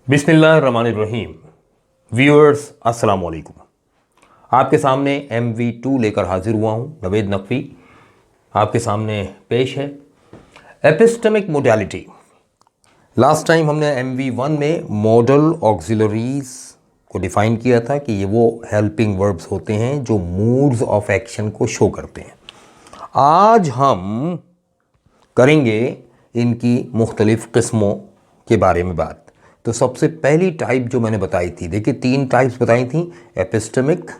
बिस्मिल्लाहिर्रहमानिर्रहीम। व्यूअर्स अस्सलाम वालेकुम। आपके सामने MV2 लेकर हाजिर हुआ हूँ। नवेद नकवी आपके सामने पेश है। Epistemic modality. लास्ट टाइम हमने MV1 में मॉडल ऑक्सिलरीज को डिफाइन किया था कि ये वो हेल्पिंग वर्ब्स होते हैं जो मूड्स ऑफ एक्शन को शो करते हैं। आज हम करेंगे इनकी मुख्तलिफ किस्मों के बारे में बात। तो सबसे पहली टाइप जो मैंने बताई थी, देखिए 3 टाइप्स बताई थी, epistemic,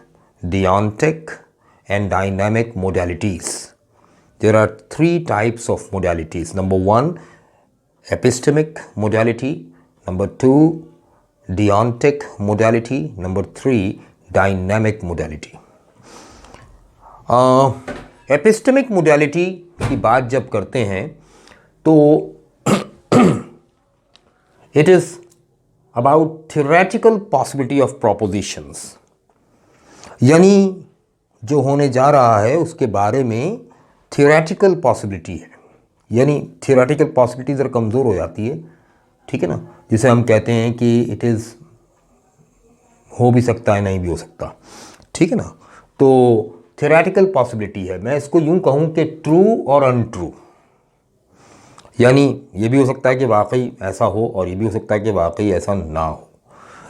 deontic and dynamic modalities. There are 3 types of modalities. Number 1 epistemic modality, number 2 deontic modality, number 3 dynamic modality. Epistemic modality की बात जब करते हैं तो it is about theoretical possibility of propositions, यानी जो होने जा रहा है उसके बारे में थियोरेटिकल पॉसिबिलिटी है। यानी थियोरेटिकल पॉसिबिलिटी ज़रा कमज़ोर हो जाती है, ठीक है ना, जिसे हम कहते हैं कि इट इज़ हो भी सकता है, नहीं भी हो सकता, ठीक है ना। तो थियोरेटिकल पॉसिबिलिटी है, मैं इसको यूं कहूं कि ट्रू और अनट्रू, यानी ये भी हो सकता है कि वाकई ऐसा हो और ये भी हो सकता है कि वाकई ऐसा ना हो।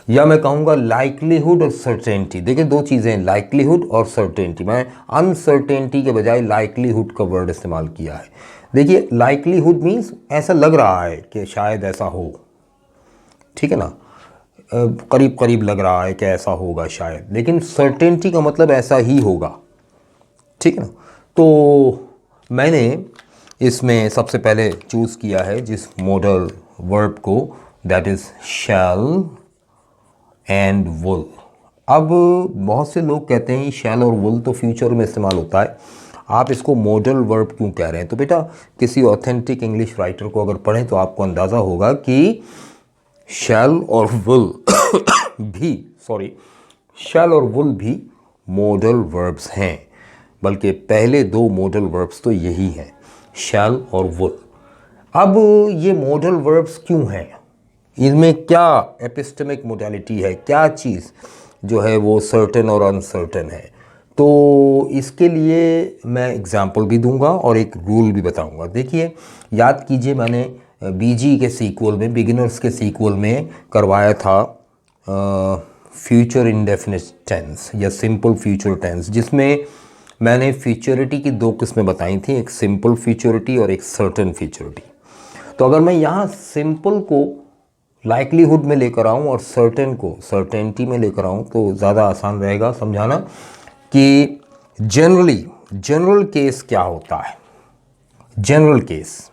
या मैं कहूँगा लाइकलीहुड और सर्टेनिटी। देखिए 2 चीज़ें हैं, लाइकलीहुड और सर्टेनिटी। मैं अनसर्टेनिटी के बजाय लाइकलीहुड का वर्ड इस्तेमाल किया है। देखिए लाइकलीहुड मीन्स ऐसा लग रहा है कि शायद ऐसा हो, ठीक है ना, करीब करीब लग रहा है कि ऐसा होगा शायद, लेकिन सर्टेनिटी का मतलब ऐसा ही होगा, ठीक है ना। तो मैंने इसमें सबसे पहले चूज़ किया है जिस मॉडल वर्ब को, दैट इज़ शैल एंड वुल। अब बहुत से लोग कहते हैं शैल और वुल तो फ्यूचर में इस्तेमाल होता है, आप इसको मॉडल वर्ब क्यों कह रहे हैं? तो बेटा किसी ऑथेंटिक इंग्लिश राइटर को अगर पढ़ें तो आपको अंदाज़ा होगा कि शैल और वुल शैल और वुल भी मॉडल वर्ब्स हैं, बल्कि पहले 2 मॉडल वर्ब्स तो यही हैं, शैल और वुल। अब ये मॉडल वर्ब्स क्यों हैं? इनमें क्या एपिस्टेमिक मोडालिटी है, क्या चीज़ जो है वो सर्टेन और अनसर्टेन है? तो इसके लिए मैं एग्जांपल भी दूंगा और एक रूल भी बताऊंगा। देखिए याद कीजिए, मैंने BG के सीक्वल में, बिगिनर्स के सीक्वल में करवाया था फ्यूचर इंडेफिनिट टेंस या सिंपल फ्यूचर टेंस, जिसमें मैंने फ्यूचरिटी की 2 किस्में बताई थी, एक सिंपल फ्यूचरिटी और एक सर्टेन फ्यूचरिटी। तो अगर मैं यहाँ सिंपल को लाइकलीहुड में लेकर आऊँ और सर्टेन को सर्टेनिटी में लेकर आऊँ तो ज़्यादा आसान रहेगा समझाना कि जनरल केस क्या होता है। जनरल केस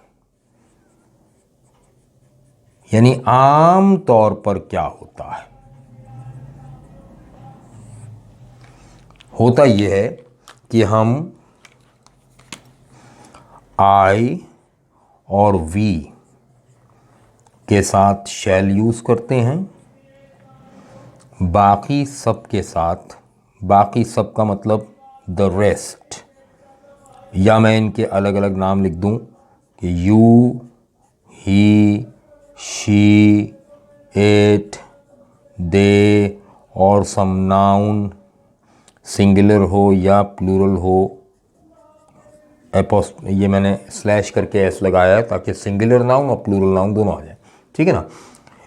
यानी आम तौर पर क्या होता है? होता यह है कि हम I और V के साथ शैल यूज़ करते हैं, बाकी सब के साथ, बाकी सब का मतलब द रेस्ट, या मैं इनके अलग अलग नाम लिख दूं कि यू, ही, शी, इट, दे और सम नाउन, सिंगुलर हो या प्लूरल हो। ये मैंने स्लैश करके एस लगाया है ताकि सिंगुलर नाउन और प्लूरल नाउन दोनों आ जाए, ठीक है ना।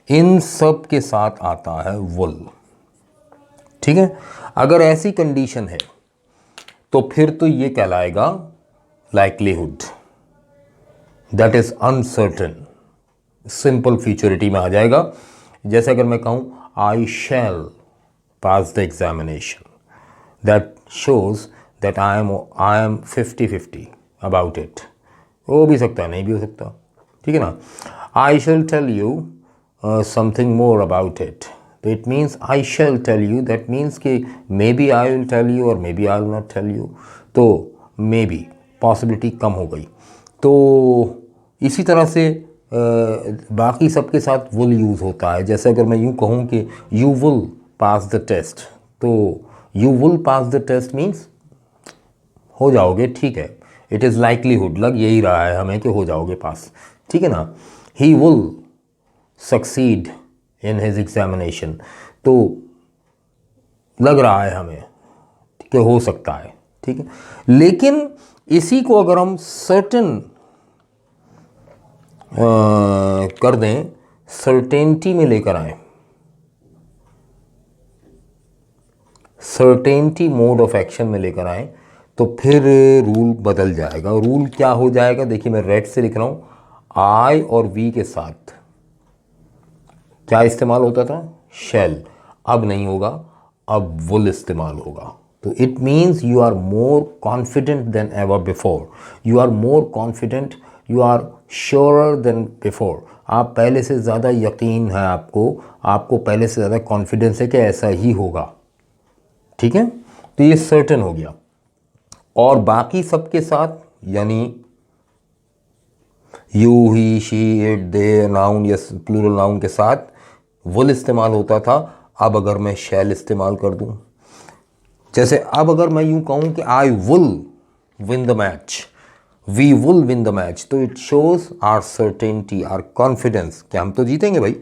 इन सब के साथ आता है वुल, ठीक है। अगर ऐसी कंडीशन है तो फिर तो ये कहलाएगा likelihood, that is uncertain, simple futurity में आ जाएगा। जैसे अगर मैं कहूँ I shall pass the examination, that shows that I am 50-50 about it. हो भी सकता है, नहीं भी हो सकता, ठीक है ना। I shall tell you something more about it, तो it means I shall tell you, that means कि maybe I will tell you और maybe I will not tell you, तो मे बी पॉसिबिलिटी कम हो गई। तो इसी तरह से बाकी सबके साथ वुल यूज़ होता है। जैसे अगर मैं यूँ कहूँ कि you will pass the test, तो you will pass the test means हो जाओगे, ठीक है, इट इज़ लाइकलीहुड, लग यही रहा है हमें कि हो जाओगे पास, ठीक है ना। He will succeed in his examination. तो लग रहा है हमें कि हो सकता है, ठीक है। लेकिन इसी को अगर हम सर्टेन कर दें, सर्टेनिटी में लेकर आए, सर्टेनिटी मोड ऑफ एक्शन में लेकर आए, तो फिर रूल बदल जाएगा। रूल क्या हो जाएगा, देखिए मैं रेड से लिख रहा हूँ, आई और वी के साथ क्या इस्तेमाल होता था, शैल, अब नहीं होगा, अब विल इस्तेमाल होगा। तो it means you are more confident than ever before, you are more confident, you are surer than before. आप पहले से ज़्यादा यकीन है आपको पहले से ज़्यादा कॉन्फिडेंस है कि ऐसा ही होगा, ठीक है। तो ये सर्टेन हो गया। और बाकी सबके साथ यानी you, he, she, it, they, noun या प्लूरल नाउन के साथ विल इस्तेमाल होता था। अब अगर मैं शैल इस्तेमाल कर दूं, जैसे अब अगर मैं यूं कहूं कि I will win the match, we will win the match, तो it shows our certainty, or confidence कि हम तो जीतेंगे भाई,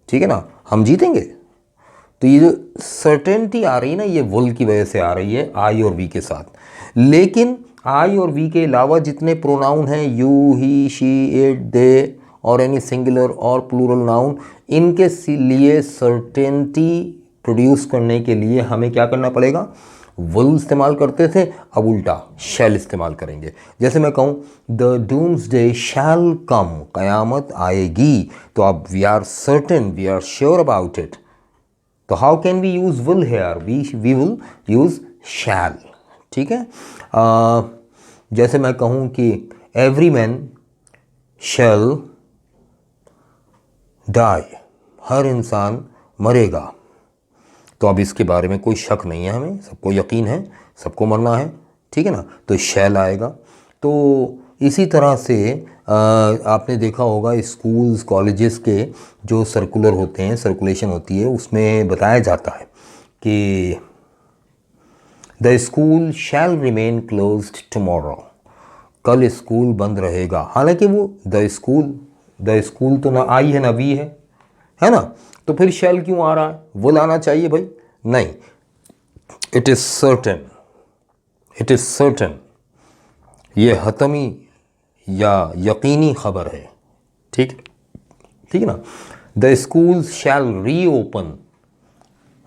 ठीक है ना, हम जीतेंगे। तो ये जो सर्टेनिटी आ रही है ना, ये विल की वजह से आ रही है आई और वी के साथ। लेकिन आई और वी के अलावा जितने प्रोनाउन हैं, यू, ही, शी, इट, दे और एनी सिंगुलर और प्लूरल नाउन, इनके लिए सर्टेनिटी प्रोड्यूस करने के लिए हमें क्या करना पड़ेगा, विल इस्तेमाल करते थे, अब उल्टा शैल इस्तेमाल करेंगे। जैसे मैं कहूँ द डूम्सडे शैल कम, क़यामत आएगी, तो अब we are certain, we are sure about it. तो how can we use will here, we will use shall, ठीक है। जैसे मैं कहूँ कि एवरी मैन शैल डाई, हर इंसान मरेगा, तो अब इसके बारे में कोई शक नहीं है, हमें सबको यकीन है, सबको मरना है, ठीक है ना, तो शैल आएगा। तो इसी तरह से आपने देखा होगा स्कूल्स कॉलेजेस के जो सर्कुलर होते हैं, सर्कुलेशन होती है, उसमें बताया जाता है कि the school shall remain closed tomorrow, कल स्कूल बंद रहेगा। हालांकि वो द स्कूल तो ना आई है ना वी है ना, तो फिर शैल क्यों आ रहा है, वो लाना चाहिए भाई, नहीं, it is certain, it is certain, ये हतमी या यकीनी खबर है, ठीक है ना। The school shall reopen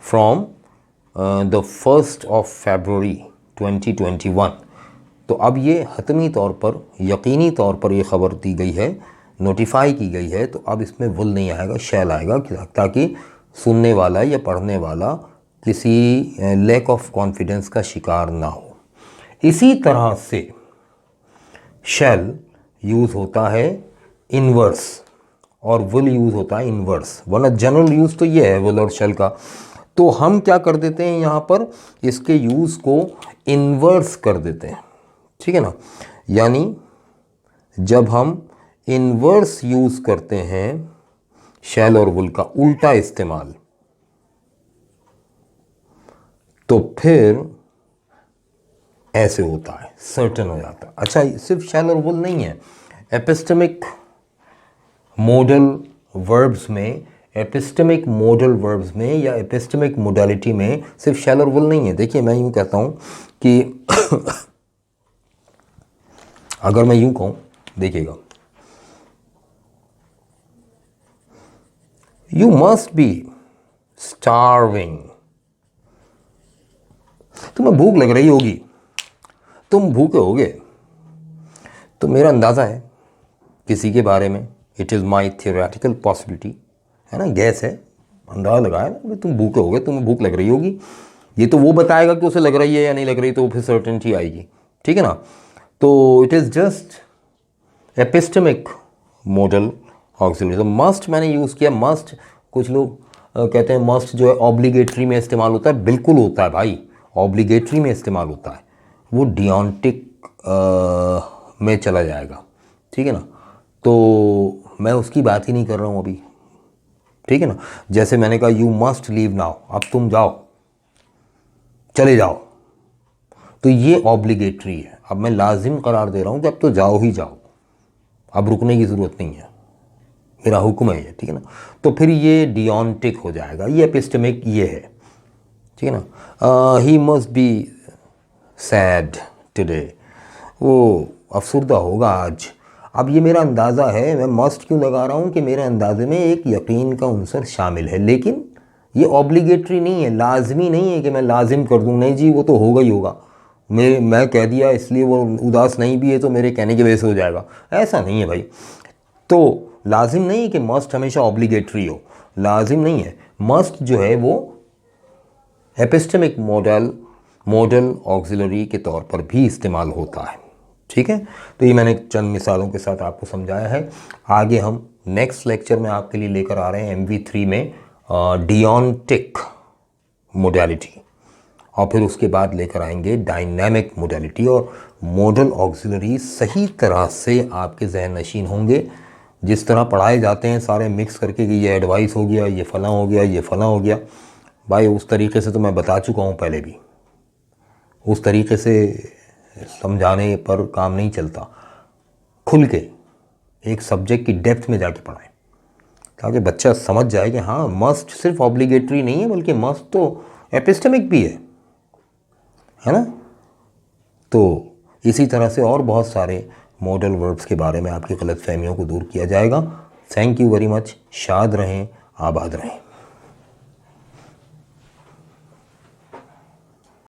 from the 1st of February 2021। तो अब ये हतमी तौर पर, यकीनी तौर पर ये ख़बर दी गई है, नोटिफाई की गई है, तो अब इसमें विल नहीं आएगा, शैल आएगा, ताकि सुनने वाला या पढ़ने वाला किसी लैक ऑफ कॉन्फिडेंस का शिकार ना हो। इसी तरह से शैल यूज़ होता है इनवर्स और विल यूज़ होता है इनवर्स, वरना जनरल यूज़ तो ये है विल और शैल का। तो हम क्या कर देते हैं, यहाँ पर इसके यूज़ को इनवर्स कर देते हैं, ठीक है ना। यानी जब हम इनवर्स यूज़ करते हैं शैल और विल का उल्टा इस्तेमाल, तो फिर ऐसे होता है, सर्टेन हो जाता है। अच्छा, सिर्फ शैल और विल नहीं है, एपिस्टेमिक मॉडल वर्ब्स में, एपिस्टेमिक मॉडल वर्ब्स में या एपिस्टेमिक मोडालिटी में सिर्फ शैल और विल नहीं है। देखिए मैं यूँ कहता हूँ कि अगर मैं यूँ कहूँ, देखिएगा, यू मस्ट बी स्टार्विंग, तुम्हें भूख लग रही होगी, तुम भूखे होगे, तो मेरा अंदाज़ा है किसी के बारे में, it is my theoretical possibility, है ना, गैस है, अंदाज़ा लगाया ना, तुम भूखे होगे, तुम्हें भूख लग रही होगी, ये तो वो बताएगा कि उसे लग रही है या नहीं लग रही, तो फिर सर्टेनिटी आएगी, ठीक है ना। तो it is just epistemic model auxiliary. तो मस्ट मैंने यूज़ किया, मस्ट कुछ लोग कहते हैं मस्ट जो है ऑब्लिगेटरी में इस्तेमाल होता है, बिल्कुल होता है भाई, ऑब्लिगेटरी में इस्तेमाल होता है, वो डियोंटिक में चला जाएगा, ठीक है ना। तो मैं उसकी बात ही नहीं कर रहा हूँ अभी, ठीक है ना। जैसे मैंने कहा यू मस्ट लीव नाउ, अब तुम जाओ, चले जाओ, तो ये ऑब्लिगेटरी है, अब मैं लाजिम करार दे रहा हूँ कि अब तो जाओ ही जाओ, अब रुकने की ज़रूरत नहीं है, मेरा हुक्म है ये, ठीक है ना। तो फिर ये डियोंटिक हो जाएगा, ये एपिस्टेमिक ये है, ठीक है ना। He must be sad today, वो अफसरदा होगा आज। अब ये मेरा अंदाज़ा है, मैं मस्ट क्यों लगा रहा हूँ कि मेरे अंदाजे में एक यकीन का उनसर शामिल है, लेकिन ये ऑब्लिगेटरी नहीं है, लाजमी नहीं है कि मैं लाजिम कर दूँ, नहीं जी वो तो होगा ही होगा, मैं कह दिया इसलिए वो उदास नहीं भी है तो मेरे कहने की वजह से हो जाएगा, ऐसा नहीं है भाई। तो लाजिम नहीं है कि मस्ट हमेशा ऑब्लिगेटरी हो, लाजिम नहीं है। मस्ट जो है वो एपिस्टेमिक मॉडल ऑक्सिलरी के तौर पर भी इस्तेमाल होता है, ठीक है। तो ये मैंने चंद मिसालों के साथ आपको समझाया है। आगे हम नेक्स्ट लेक्चर में आपके लिए लेकर आ रहे हैं MV3 में डियोंटिक मोडालिटी, और फिर उसके बाद लेकर आएंगे डायनामिक मोडालिटी, और मॉडल ऑक्सिलरी सही तरह से आपके जहन नशीन होंगे। जिस तरह पढ़ाए जाते हैं सारे मिक्स करके कि ये एडवाइस हो गया, ये फ़लाँ हो गया, ये फ़लाँ हो गया, भाई उस तरीके से तो मैं बता चुका हूँ पहले भी, उस तरीके से समझाने पर काम नहीं चलता। खुल के एक सब्जेक्ट की डेप्थ में जाके पढ़ाएं ताकि बच्चा समझ जाए कि हाँ मस्ट सिर्फ ऑब्लिगेटरी नहीं है, बल्कि मस्ट तो एपिस्टेमिक भी है ना। तो इसी तरह से और बहुत सारे मॉडल वर्ब्स के बारे में आपकी गलतफहमियों को दूर किया जाएगा। Thank you very much. शाद रहें, आबाद रहें।